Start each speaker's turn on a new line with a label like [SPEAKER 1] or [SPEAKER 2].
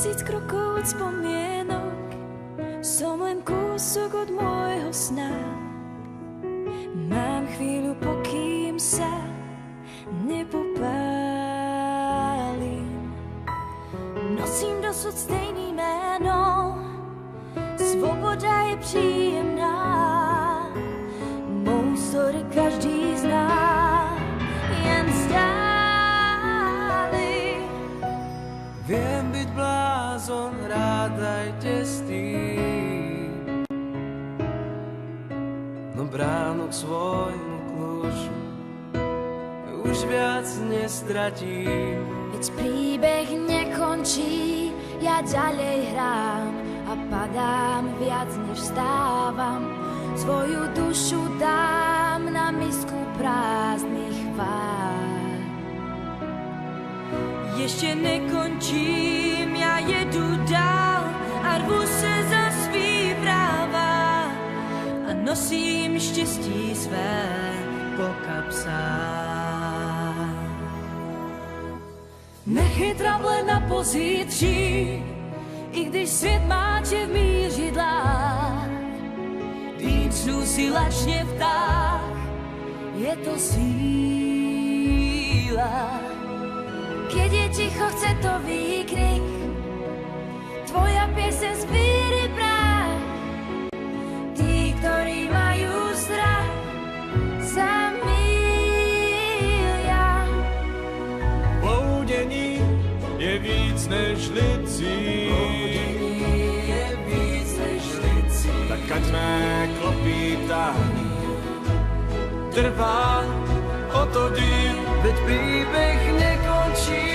[SPEAKER 1] 1000 krokov od spomienok, som len kúsok od môjho sna. Mám chvíľu, pokým sa nepopálim. Nosím dosud stejný jméno, svoboda je příjemná. Mou story každý zná, jen stály.
[SPEAKER 2] Viem byť blázon, rádajte s tým, no bránu k svojmu kľúču už viac nestratím.
[SPEAKER 1] Veď príbeh nekončí, ja ďalej hrám a padám viac než vstávam. Svoju dušu dám na misku prázdnych vár. Ešte nekončím, ja jedu dál a rvu se za svý práva a nosím štěstí své po kapsách. Nechytrám len na pozítří, i když svět máče v mířidlách. Dýčnu si lačne vták, je to síla. Keď je ticho, chce to výkrik, tvoja pieseň zvíry práh. Tí, ktorí majú strach, sa mýlia.
[SPEAKER 2] Poudení je víc než licí, tak kaďme klopítání. Trvá o to díl, veď príbeh nekončí.